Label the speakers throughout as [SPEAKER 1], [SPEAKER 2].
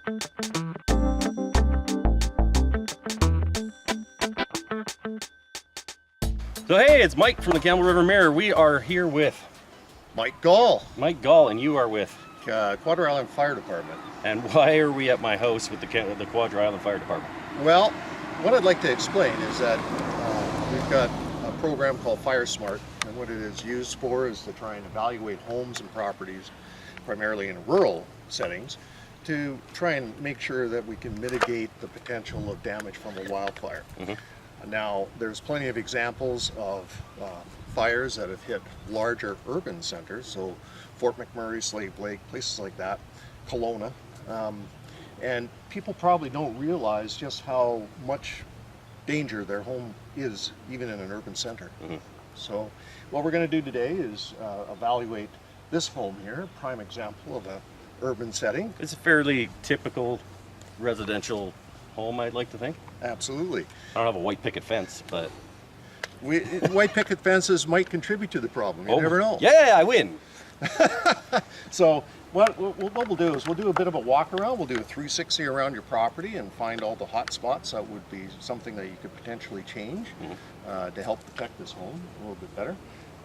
[SPEAKER 1] So hey, it's Mike from the Campbell River Mirror. We are here with
[SPEAKER 2] Mike Gall,
[SPEAKER 1] and you are with
[SPEAKER 2] Quadra Island Fire Department.
[SPEAKER 1] And why are we at my house with the Quadra Island Fire Department?
[SPEAKER 2] Well, what I'd like to explain is that we've got a program called FireSmart, and what it is used for is to try and evaluate homes and properties, primarily in rural settings, to try and make sure that we can mitigate the potential of damage from a wildfire. Now, there's plenty of examples of fires that have hit larger urban centers, so Fort McMurray, Slave Lake, places like that, Kelowna, and people probably don't realize just how much danger their home is, even in an urban center. So what we're going to do today is evaluate this home here, prime example of an urban setting.
[SPEAKER 1] It's a fairly typical residential home, I'd like to think.
[SPEAKER 2] Absolutely.
[SPEAKER 1] I don't have a white picket fence, but...
[SPEAKER 2] White picket fences might contribute to the problem. You never know.
[SPEAKER 1] Yeah, I win.
[SPEAKER 2] So what we'll do is we'll do a bit of a walk around. We'll do a 360 around your property and find all the hot spots. That would be something that you could potentially change to help protect this home a little bit better,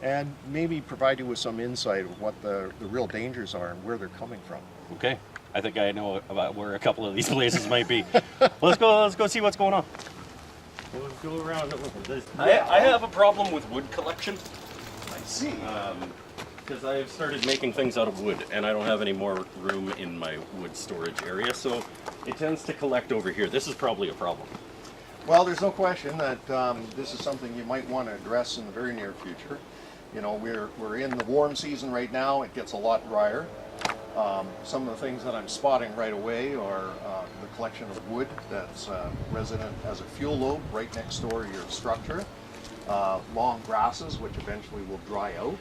[SPEAKER 2] and maybe provide you with some insight of what the real dangers are and where they're coming from.
[SPEAKER 1] Okay. I think I know about where a couple of these places might be. Let's go see what's going on. We'll go around. I have a problem with wood collection.
[SPEAKER 2] I see.
[SPEAKER 1] Because I've started making things out of wood, and I don't have any more room in my wood storage area, so it tends to collect over here. This is probably a problem.
[SPEAKER 2] Well, there's no question that this is something you might want to address in the very near future. You know, we're in the warm season right now. It gets a lot drier. Some of the things that I'm spotting right away are the collection of wood that's resident as a fuel load right next door to your structure. Long grasses, which eventually will dry out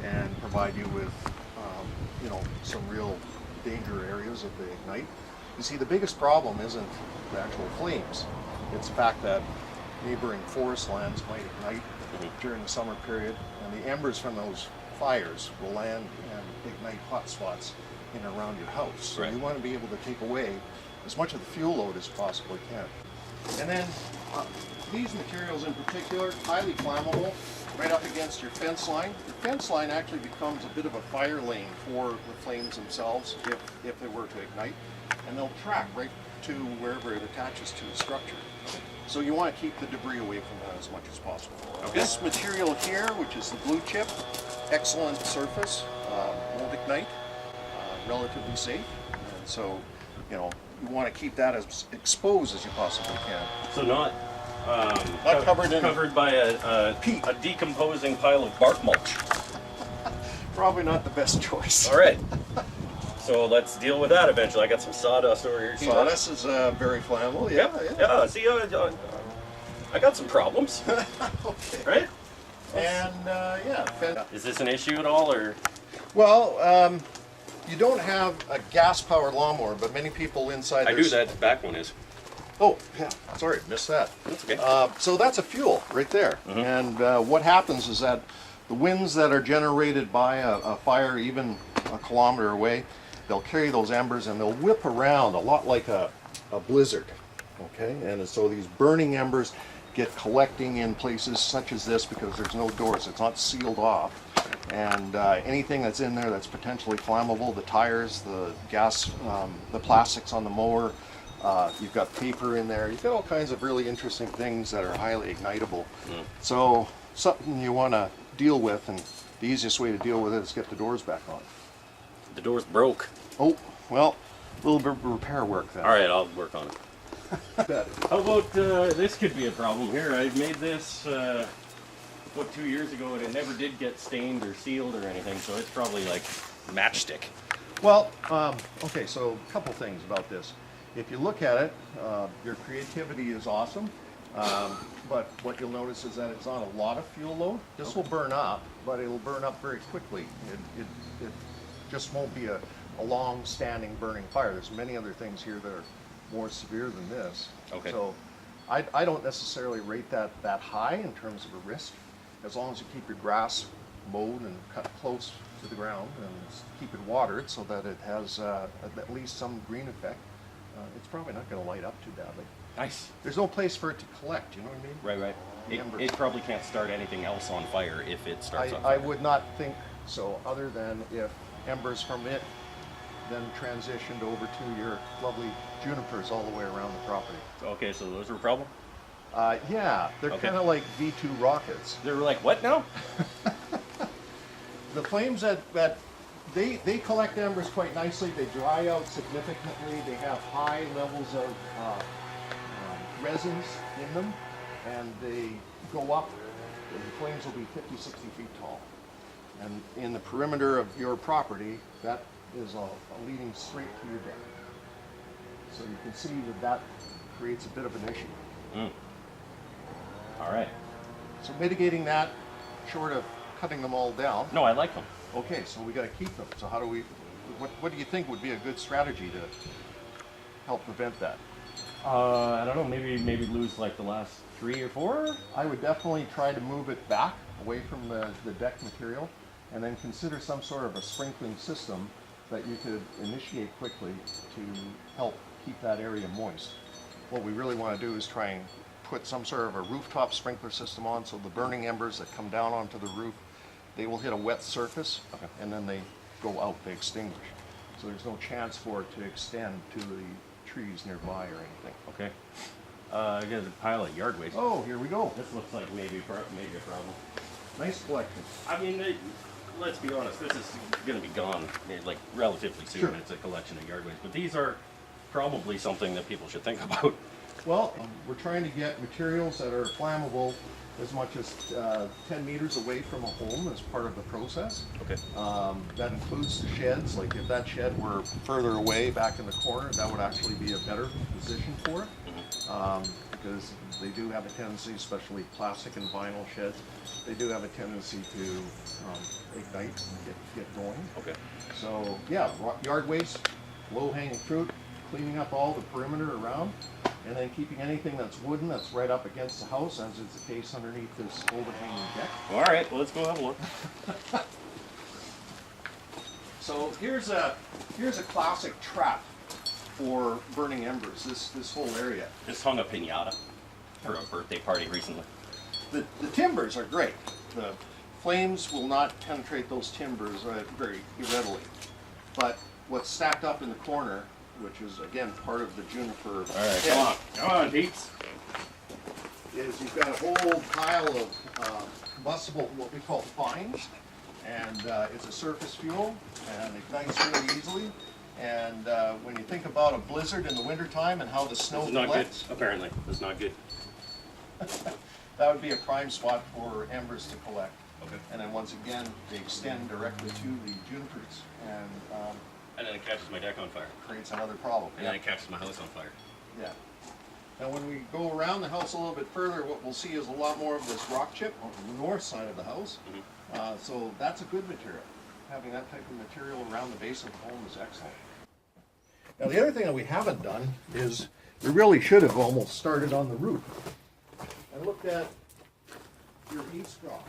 [SPEAKER 2] and provide you with, you know, some real danger areas if they ignite. You see, the biggest problem isn't the actual flames. It's the fact that neighboring forest lands might ignite during the summer period, and the embers from those fires will land and ignite hot spots in and around your house. So you want to be able to take away as much of the fuel load as possibly can. And then these materials in particular, highly flammable, right up against your fence line. Your fence line actually becomes a bit of a fire lane for the flames themselves if they were to ignite, and they'll track right to wherever it attaches to the structure. So you want to keep the debris away from that as much as possible. This material here, which is the blue chip, excellent surface, won't ignite, relatively safe, and so, you know, you want to keep that as exposed as you possibly can.
[SPEAKER 1] So not
[SPEAKER 2] covered
[SPEAKER 1] by a decomposing pile of bark mulch.
[SPEAKER 2] Probably not the best choice.
[SPEAKER 1] All right. So let's deal with that eventually. I got some sawdust over here.
[SPEAKER 2] Sawdust is very flammable.
[SPEAKER 1] Yeah. See, I got some problems.
[SPEAKER 2] Okay.
[SPEAKER 1] Right?
[SPEAKER 2] And yeah.
[SPEAKER 1] Is this an issue at all, or?
[SPEAKER 2] Well, you don't have a gas-powered lawnmower, but many people inside.
[SPEAKER 1] I do that. The back one is.
[SPEAKER 2] Oh, yeah. Sorry, missed that.
[SPEAKER 1] That's okay.
[SPEAKER 2] So that's a fuel right there. And what happens is that the winds that are generated by a fire, even a kilometer away, they'll carry those embers and they'll whip around a lot like a blizzard. Okay, and so these burning embers get collecting in places such as this because there's no doors. It's not sealed off. And anything that's in there that's potentially flammable, the tires, the gas, the plastics on the mower, you've got paper in there, you've got all kinds of really interesting things that are highly ignitable. So something you want to deal with, and the easiest way to deal with it is get the doors back on.
[SPEAKER 1] The door's broke.
[SPEAKER 2] Oh, well, a little bit of repair work then.
[SPEAKER 1] All right, I'll work on it. How about this could be a problem here. I made this 2 years ago, and it never did get stained or sealed or anything, so it's probably like matchstick.
[SPEAKER 2] Well, okay, so a couple things about this. If you look at it, your creativity is awesome, but what you'll notice is that it's on a lot of fuel load. This will burn up, but it'll burn up very quickly. It just won't be a long-standing burning fire. There's many other things here that are more severe than this.
[SPEAKER 1] Okay.
[SPEAKER 2] So I don't necessarily rate that high in terms of a risk, as long as you keep your grass mowed and cut close to the ground and keep it watered so that it has at least some green effect. it's probably not going to light up too badly.
[SPEAKER 1] Nice.
[SPEAKER 2] There's no place for it to collect, you know what I mean?
[SPEAKER 1] Right. It probably can't start anything else on fire if it starts on
[SPEAKER 2] I
[SPEAKER 1] fire.
[SPEAKER 2] would not think so, other than if embers from it then transitioned over to your lovely junipers all the way around the property.
[SPEAKER 1] Okay, so those were a problem?
[SPEAKER 2] Yeah, they're
[SPEAKER 1] Okay.
[SPEAKER 2] kind of like V2 rockets.
[SPEAKER 1] They were like, what now?
[SPEAKER 2] The flames that they collect embers quite nicely. They dry out significantly. They have high levels of resins in them, and they go up. The flames will be 50, 60 feet tall. And in the perimeter of your property, that is a leading straight to your deck. So you can see that creates a bit of an issue.
[SPEAKER 1] All right.
[SPEAKER 2] So mitigating that, short of cutting them all down.
[SPEAKER 1] No, I like them.
[SPEAKER 2] Okay, so we got to keep them. So how do we? What do you think would be a good strategy to help prevent that?
[SPEAKER 1] I don't know. Maybe lose like the last 3 or 4.
[SPEAKER 2] I would definitely try to move it back away from the deck material, and then consider some sort of a sprinkling system that you could initiate quickly to help keep that area moist. What we really want to do is try and put some sort of a rooftop sprinkler system on, so the burning embers that come down onto the roof, they will hit a wet surface,
[SPEAKER 1] Okay.
[SPEAKER 2] and then they go out, they extinguish. So there's no chance for it to extend to the trees nearby or anything.
[SPEAKER 1] Okay. I got a pile of yard waste.
[SPEAKER 2] Oh, here we go.
[SPEAKER 1] This looks like maybe a problem.
[SPEAKER 2] Nice collection.
[SPEAKER 1] I mean, let's be honest. This is going to be gone like relatively soon.
[SPEAKER 2] Sure.
[SPEAKER 1] It's a collection of yard waste, but these are probably something that people should think about.
[SPEAKER 2] Well, we're trying to get materials that are flammable as much as 10 meters away from a home as part of the process.
[SPEAKER 1] Okay.
[SPEAKER 2] That includes the sheds. Like if that shed were further away back in the corner, that would actually be a better position for it. Because they do have a tendency, especially plastic and vinyl sheds, they do have a tendency to ignite and get going.
[SPEAKER 1] Okay.
[SPEAKER 2] So yeah, yard waste, low-hanging fruit, cleaning up all the perimeter around, and then keeping anything that's wooden that's right up against the house, as is the case underneath this overhanging deck.
[SPEAKER 1] All right. Well, let's go have a look.
[SPEAKER 2] So here's a classic trap for burning embers. This whole area.
[SPEAKER 1] Just hung a piñata for a birthday party recently.
[SPEAKER 2] The timbers are great. The flames will not penetrate those timbers very readily. But what's stacked up in the corner, which is again part of the juniper,
[SPEAKER 1] All right. Come on, Pete's.
[SPEAKER 2] is you've got a whole pile of combustible, what we call fines, and it's a surface fuel and ignites really easily. And when you think about a blizzard in the wintertime and how the snow
[SPEAKER 1] It's not good.
[SPEAKER 2] collects,
[SPEAKER 1] Apparently, it's not good.
[SPEAKER 2] that would be a prime spot for embers to collect.
[SPEAKER 1] Okay.
[SPEAKER 2] And then once again, they extend directly to the junipers and
[SPEAKER 1] And then it catches my deck on fire.
[SPEAKER 2] creates another problem.
[SPEAKER 1] And then it catches my house on fire.
[SPEAKER 2] Yeah. Now when we go around the house a little bit further, what we'll see is a lot more of this rock chip on the north side of the house. So that's a good material. Having that type of material around the base of the home is excellent. Now the other thing that we haven't done is we really should have almost started on the roof. I looked at your eaves cross.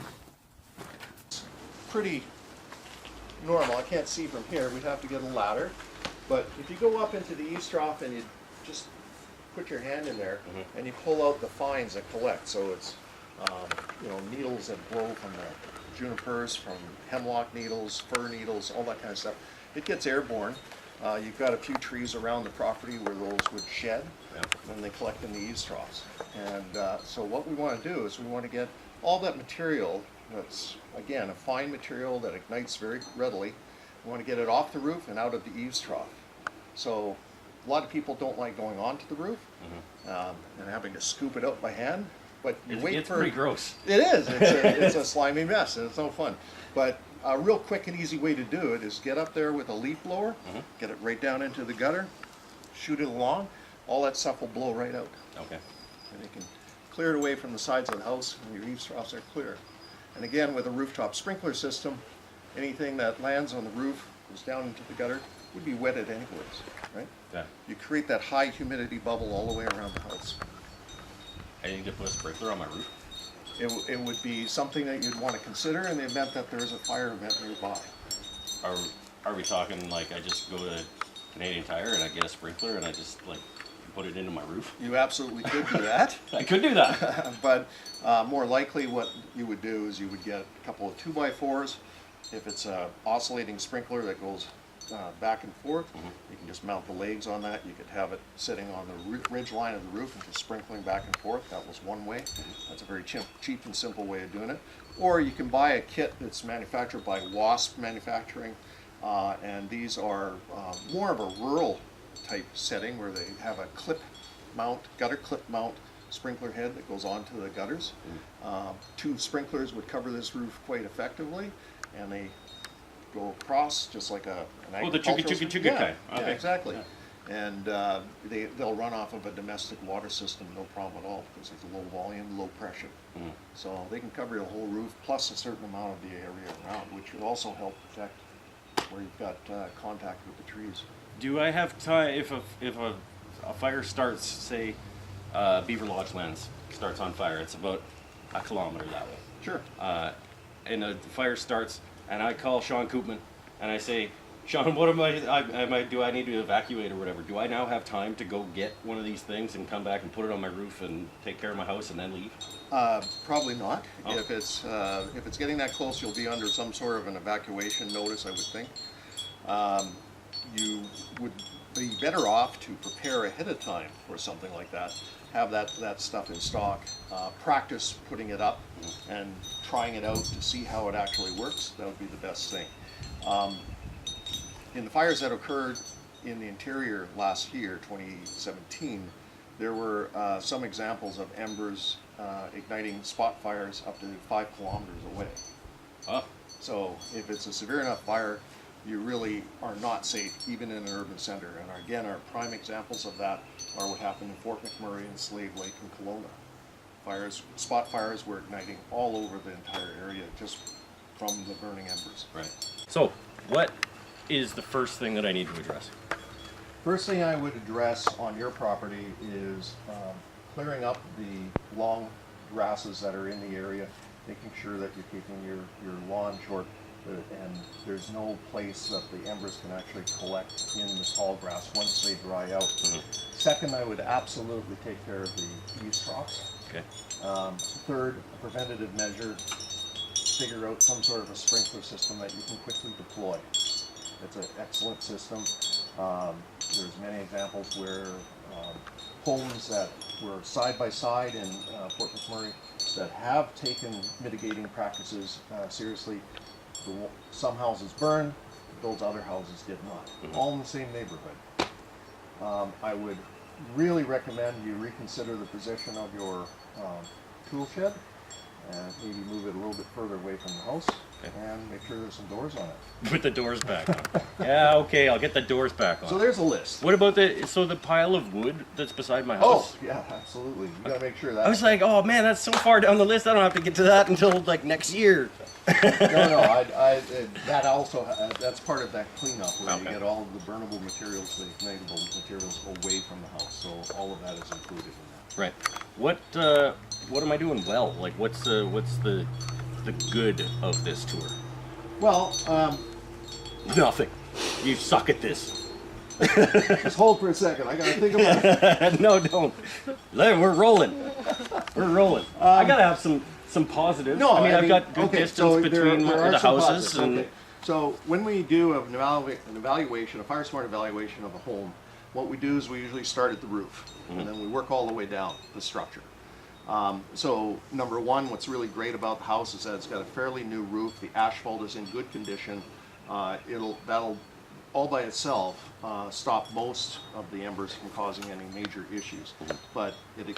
[SPEAKER 2] It's pretty normal. I can't see from here. We'd have to get a ladder. But if you go up into the eaves trough and you just put your hand in there and you pull out the fines that collect, so it's needles that blow from the junipers, from hemlock needles, fir needles, all that kind of stuff. It gets airborne. You've got a few trees around the property where those would shed, and they collect in the eaves troughs. And so what we want to do is we want to get all that material that's, again, a fine material that ignites very readily. We want to get it off the roof and out of the eaves trough. So a lot of people don't like going onto the roof and having to scoop it out by hand. But you wait
[SPEAKER 1] It's
[SPEAKER 2] for
[SPEAKER 1] pretty gross.
[SPEAKER 2] It is. It's a slimy mess, and it's no fun. But a real quick and easy way to do it is get up there with a leaf blower, get it right down into the gutter, shoot it along. All that stuff will blow right out.
[SPEAKER 1] Okay.
[SPEAKER 2] And you can clear it away from the sides of the house, and your eaves troughs are clear. And again, with a rooftop sprinkler system, anything that lands on the roof, goes down into the gutter, would be wetted anyways, right?
[SPEAKER 1] Yeah.
[SPEAKER 2] You create that high humidity bubble all the way around the house.
[SPEAKER 1] I need to put a sprinkler on my roof.
[SPEAKER 2] It would be something that you'd want to consider in the event that there is a fire event nearby.
[SPEAKER 1] Are we talking like I just go to Canadian Tire and I get a sprinkler and I just like put it into my roof?
[SPEAKER 2] You absolutely could do that.
[SPEAKER 1] I could do that.
[SPEAKER 2] But more likely what you would do is you would get a couple of 2x4s. If it's a oscillating sprinkler that goes back and forth, you can just mount the legs on that. You could have it sitting on the ridge line of the roof and just sprinkling back and forth. That was one way. That's a very cheap and simple way of doing it. Or you can buy a kit that's manufactured by Wasp Manufacturing, and these are more of a rural type setting where they have a clip mount, gutter clip mount sprinkler head that goes onto the gutters. 2 sprinklers would cover this roof quite effectively, and they go across just like an agricultural
[SPEAKER 1] chugga kind.
[SPEAKER 2] Yeah,
[SPEAKER 1] Okay.
[SPEAKER 2] exactly. And they'll run off of a domestic water system, no problem at all, because it's low volume, low pressure. So they can cover the whole roof plus a certain amount of the area around, which will also help protect where you've got contact with the trees.
[SPEAKER 1] Do I have time if a fire starts, say, Beaver Lodge lands starts on fire? It's about a kilometer that way.
[SPEAKER 2] Sure.
[SPEAKER 1] And the fire starts, and I call Sean Koopman, and I say, Sean, what do I need to evacuate or whatever? Do I now have time to go get one of these things and come back and put it on my roof and take care of my house and then leave?
[SPEAKER 2] Probably not.
[SPEAKER 1] Oh.
[SPEAKER 2] If it's getting that close, you'll be under some sort of an evacuation notice, I would think. You would be better off to prepare ahead of time for something like that. Have that stuff in stock. Practice putting it up and trying it out to see how it actually works. That would be the best thing. In the fires that occurred in the interior last year, 2017, there were some examples of embers igniting spot fires up to 5 kilometers away.
[SPEAKER 1] Oh.
[SPEAKER 2] So if it's a severe enough fire, you really are not safe, even in an urban center. And again, our prime examples of that are what happened in Fort McMurray and Slave Lake and Kelowna. Spot fires were igniting all over the entire area just from the burning embers.
[SPEAKER 1] Right. So, what is the first thing that I need to address?
[SPEAKER 2] First thing I would address on your property is clearing up the long grasses that are in the area, making sure that you're keeping your lawn short, and there's no place that the embers can actually collect in the tall grass once they dry out. Second, I would absolutely take care of the eaves troughs.
[SPEAKER 1] Okay.
[SPEAKER 2] Third, a preventative measure, figure out some sort of a sprinkler system that you can quickly deploy. It's an excellent system. There's many examples where homes that were side by side in Fort McMurray that have taken mitigating practices seriously. Some houses burned, those other houses did not. All in the same neighborhood. I would really recommend you reconsider the position of your tool shed and maybe move it a little bit further away from the house. Okay. And make sure there's some doors on it.
[SPEAKER 1] Put the doors back on. Yeah, okay, I'll get the doors back on.
[SPEAKER 2] So there's a list.
[SPEAKER 1] What about the pile of wood that's beside my house?
[SPEAKER 2] Oh, yeah, absolutely. You gotta make sure that.
[SPEAKER 1] I was like, oh man, that's so far down the list, I don't have to get to that until like next year.
[SPEAKER 2] No, that also, that's part of that cleanup where you
[SPEAKER 1] Okay.
[SPEAKER 2] get all of the burnable materials, the ignitable materials away from the house. So all of that is included in that.
[SPEAKER 1] Right. What am I doing well? Like, what's the good of this tour?
[SPEAKER 2] Well,
[SPEAKER 1] Nothing. You suck at this.
[SPEAKER 2] just hold for a second. I gotta think about it.
[SPEAKER 1] No, don't. We're rolling. We're rolling. I gotta have some positives.
[SPEAKER 2] No,
[SPEAKER 1] I mean, I've got good
[SPEAKER 2] okay,
[SPEAKER 1] distance
[SPEAKER 2] so
[SPEAKER 1] between
[SPEAKER 2] there are
[SPEAKER 1] the
[SPEAKER 2] some
[SPEAKER 1] houses.
[SPEAKER 2] positives.
[SPEAKER 1] And
[SPEAKER 2] Okay. So when we do an evaluation, a FireSmart evaluation of a home, what we do is we usually start at the roof, and then we work all the way down the structure. So number one, what's really great about the house is that it's got a fairly new roof. The asphalt is in good condition. That'll all by itself stop most of the embers from causing any major issues. But it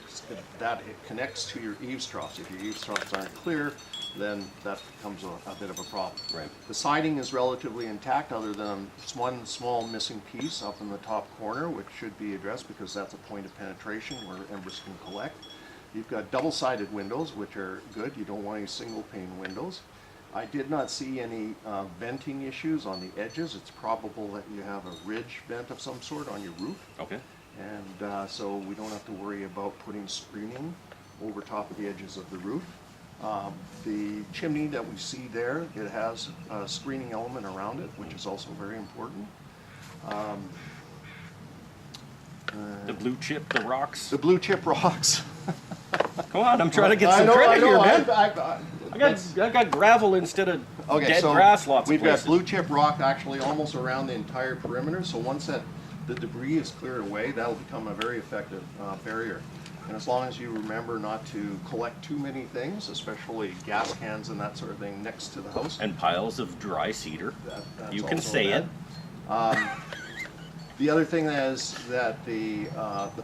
[SPEAKER 2] connects to your eaves troughs. If your eaves troughs aren't clear, then that becomes a bit of a problem.
[SPEAKER 1] Right.
[SPEAKER 2] The siding is relatively intact, other than one small missing piece up in the top corner, which should be addressed because that's a point of penetration where embers can collect. You've got double-sided windows, which are good. You don't want any single-pane windows. I did not see any venting issues on the edges. It's probable that you have a ridge vent of some sort on your roof.
[SPEAKER 1] okay.
[SPEAKER 2] And so we don't have to worry about putting screening over top of the edges of the roof. The chimney that we see there, it has a screening element around it, which is also very important.
[SPEAKER 1] The blue chip, the rocks.
[SPEAKER 2] The blue chip rocks.
[SPEAKER 1] Come on, I'm trying to get some credit here, man. I got gravel instead of dead grass lots of
[SPEAKER 2] we've
[SPEAKER 1] places.
[SPEAKER 2] got blue chip rock actually almost around the entire perimeter, so once the debris is cleared away, that'll become a very effective barrier. And as long as you remember not to collect too many things, especially gas cans and that sort of thing next to the house.
[SPEAKER 1] And piles of dry cedar.
[SPEAKER 2] That's
[SPEAKER 1] You can
[SPEAKER 2] also
[SPEAKER 1] say
[SPEAKER 2] that.
[SPEAKER 1] it.
[SPEAKER 2] The other thing is that the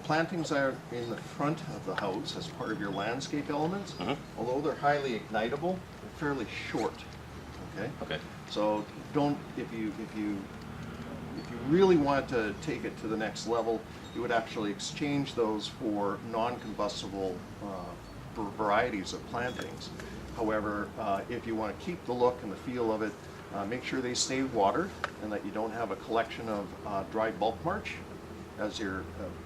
[SPEAKER 2] plantings that are in the front of the house as part of your landscape elements, although they're highly ignitable, they're fairly short. Okay.
[SPEAKER 1] Okay.
[SPEAKER 2] So don't if you really want to take it to the next level, you would actually exchange those for non-combustible varieties of plantings. However, if you want to keep the look and the feel of it, make sure they stay watered and that you don't have a collection of dry bulk mulch as your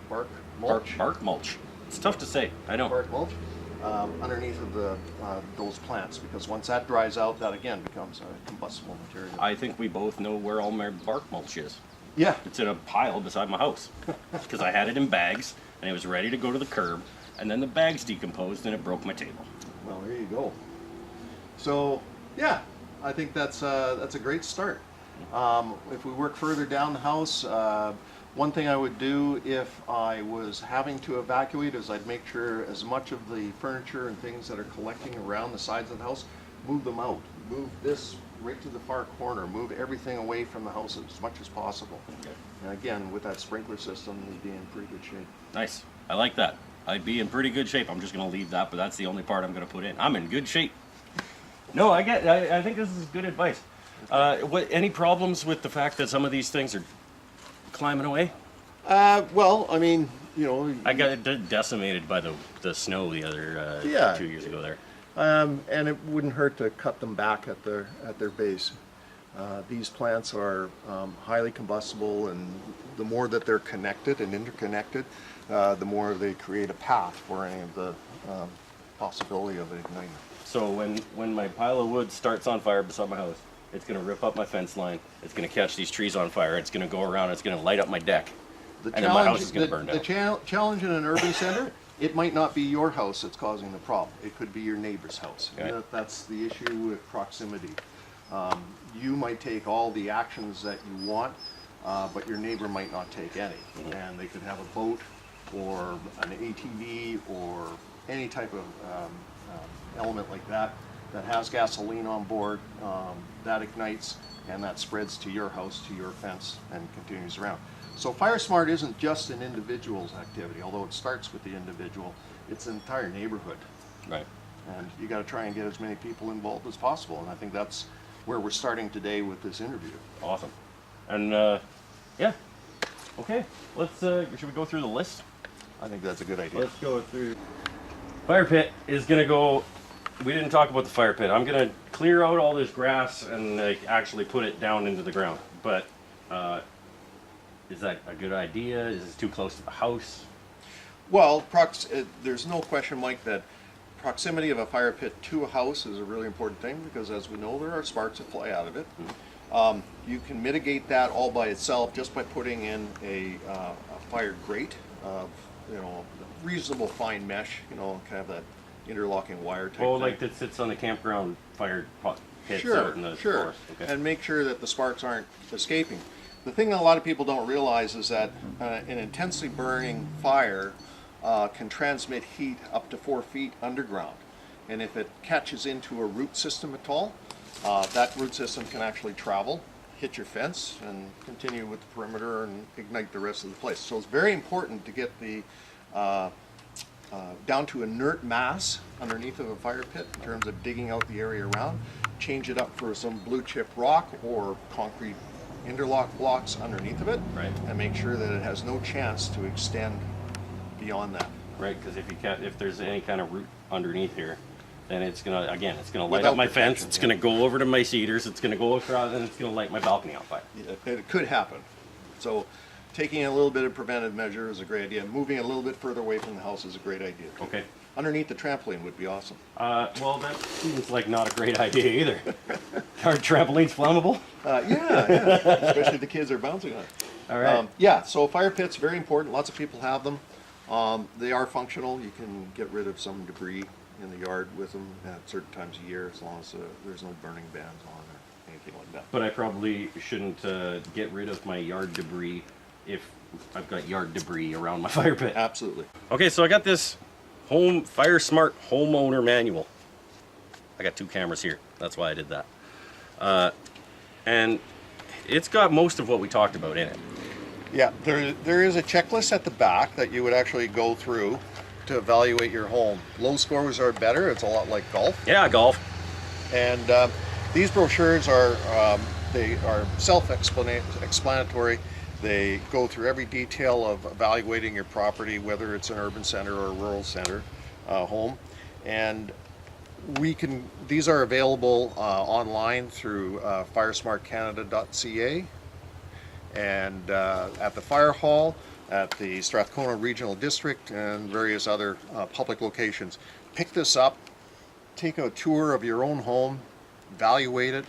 [SPEAKER 2] bark mulch.
[SPEAKER 1] Bark mulch. It's tough to say. I know.
[SPEAKER 2] Bark mulch underneath of those plants, because once that dries out, that again becomes a combustible material.
[SPEAKER 1] I think we both know where all my bark mulch is.
[SPEAKER 2] Yeah.
[SPEAKER 1] It's in a pile beside my house because I had it in bags and it was ready to go to the curb, and then the bags decomposed and it broke my table.
[SPEAKER 2] Well, there you go. So yeah, I think that's a great start. If we work further down the house, one thing I would do if I was having to evacuate is I'd make sure as much of the furniture and things that are collecting around the sides of the house, move them out. Move this right to the far corner. Move everything away from the house as much as possible.
[SPEAKER 1] Okay.
[SPEAKER 2] And again, with that sprinkler system, you'd be in pretty good shape.
[SPEAKER 1] Nice. I like that. I'd be in pretty good shape. I'm just going to leave that, but that's the only part I'm going to put in. I'm in good shape. No, I think this is good advice. Any problems with the fact that some of these things are climbing away?
[SPEAKER 2] Well, I mean, you know,
[SPEAKER 1] I got decimated by the snow the other 2 years ago there.
[SPEAKER 2] and it wouldn't hurt to cut them back at their base. These plants are highly combustible, and the more that they're connected and interconnected, the more they create a path for any of the possibility of igniting.
[SPEAKER 1] So when my pile of wood starts on fire beside my house, it's going to rip up my fence line. It's going to catch these trees on fire. It's going to go around. It's going to light up my deck. And then my house is going to burn down.
[SPEAKER 2] The challenge in an urban center, it might not be your house that's causing the problem. It could be your neighbor's house.
[SPEAKER 1] Okay.
[SPEAKER 2] That's the issue with proximity. You might take all the actions that you want, but your neighbor might not take any. And they could have a boat or an ATV or any type of element like that has gasoline on board, that ignites, and that spreads to your house, to your fence, and continues around. So FireSmart isn't just an individual's activity, although it starts with the individual. It's an entire neighborhood.
[SPEAKER 1] Right.
[SPEAKER 2] And you got to try and get as many people involved as possible, and I think that's where we're starting today with this interview.
[SPEAKER 1] Awesome. And yeah. Okay. Let's should we go through the list?
[SPEAKER 2] I think that's a good idea.
[SPEAKER 1] Let's go through. Fire pit is gonna go. We didn't talk about the fire pit. I'm gonna clear out all this grass and actually put it down into the ground. But is that a good idea? Is it too close to the house?
[SPEAKER 2] Well, there's no question, Mike, that proximity of a fire pit to a house is a really important thing, because as we know, there are sparks that fly out of it. You can mitigate that all by itself just by putting in a fire grate of, reasonable fine mesh, kind of that interlocking wire type thing.
[SPEAKER 1] Like that sits on the campground fire pits
[SPEAKER 2] Sure,
[SPEAKER 1] out in the
[SPEAKER 2] sure.
[SPEAKER 1] forest. Okay.
[SPEAKER 2] And make sure that the sparks aren't escaping. The thing that a lot of people don't realize is that an intensely burning fire can transmit heat up to 4 feet underground. And if it catches into a root system at all, that root system can actually travel, hit your fence, and continue with the perimeter and ignite the rest of the place. So it's very important to get the down to inert mass underneath of a fire pit in terms of digging out the area around, change it up for some blue chip rock or concrete interlock blocks underneath of it,
[SPEAKER 1] Right.
[SPEAKER 2] and make sure that it has no chance to extend beyond that.
[SPEAKER 1] Right, because if there's any kind of root underneath here, then it's gonna light
[SPEAKER 2] Without
[SPEAKER 1] up my
[SPEAKER 2] protection,
[SPEAKER 1] fence. It's
[SPEAKER 2] yeah.
[SPEAKER 1] gonna go over to my cedars. It's gonna go across, and it's gonna light my balcony on fire.
[SPEAKER 2] It could happen. So taking a little bit of preventive measure is a great idea. Moving a little bit further away from the house is a great idea too.
[SPEAKER 1] Okay.
[SPEAKER 2] Underneath the trampoline would be awesome.
[SPEAKER 1] Well, that seems like not a great idea either. Are trampolines flammable?
[SPEAKER 2] Yeah, especially if the kids are bouncing on it.
[SPEAKER 1] All right.
[SPEAKER 2] Yeah, so fire pits, very important. Lots of people have them. They are functional. You can get rid of some debris in the yard with them at certain times of year, as long as there's no burning bans on or anything like that.
[SPEAKER 1] But I probably shouldn't get rid of my yard debris if I've got yard debris around my fire pit.
[SPEAKER 2] Absolutely.
[SPEAKER 1] Okay, so I got this FireSmart homeowner manual. I got 2 cameras here. That's why I did that. And it's got most of what we talked about in it.
[SPEAKER 2] Yeah, there is a checklist at the back that you would actually go through to evaluate your home. Low scores are better. It's a lot like golf.
[SPEAKER 1] Yeah, golf.
[SPEAKER 2] And these brochures are they are self-explanatory. They go through every detail of evaluating your property, whether it's an urban center or a rural center home. And these are available online through firesmartcanada.ca and at the fire hall, at the Strathcona Regional District, and various other public locations. Pick this up, take a tour of your own home, evaluate it,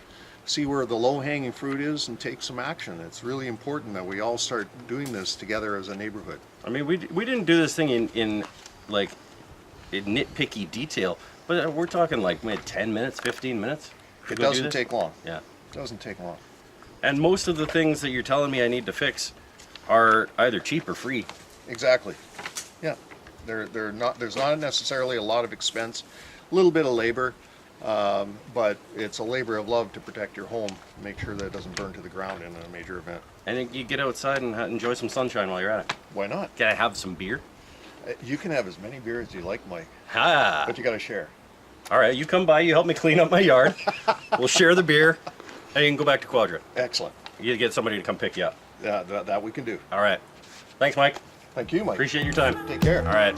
[SPEAKER 2] see where the low-hanging fruit is, and take some action. It's really important that we all start doing this together as a neighborhood.
[SPEAKER 1] I mean, we didn't do this thing in nitpicky detail, but we're talking like 10 minutes, 15 minutes.
[SPEAKER 2] It doesn't take long.
[SPEAKER 1] Yeah.
[SPEAKER 2] It doesn't take long.
[SPEAKER 1] And most of the things that you're telling me I need to fix are either cheap or free.
[SPEAKER 2] Exactly. Yeah. There's not necessarily a lot of expense, a little bit of labor, but it's a labor of love to protect your home, make sure that it doesn't burn to the ground in a major event.
[SPEAKER 1] And then you get outside and enjoy some sunshine while you're at it.
[SPEAKER 2] Why not?
[SPEAKER 1] Can I have some beer?
[SPEAKER 2] You can have as many beers as you like, Mike,
[SPEAKER 1] Ha!
[SPEAKER 2] but you got to share.
[SPEAKER 1] All right, you come by, you help me clean up my yard. We'll share the beer, and you can go back to Quadra.
[SPEAKER 2] Excellent.
[SPEAKER 1] You get somebody to come pick you up.
[SPEAKER 2] Yeah, that we can do.
[SPEAKER 1] All right. Thanks, Mike.
[SPEAKER 2] Thank you, Mike.
[SPEAKER 1] Appreciate your time.
[SPEAKER 2] Take care.
[SPEAKER 1] All right.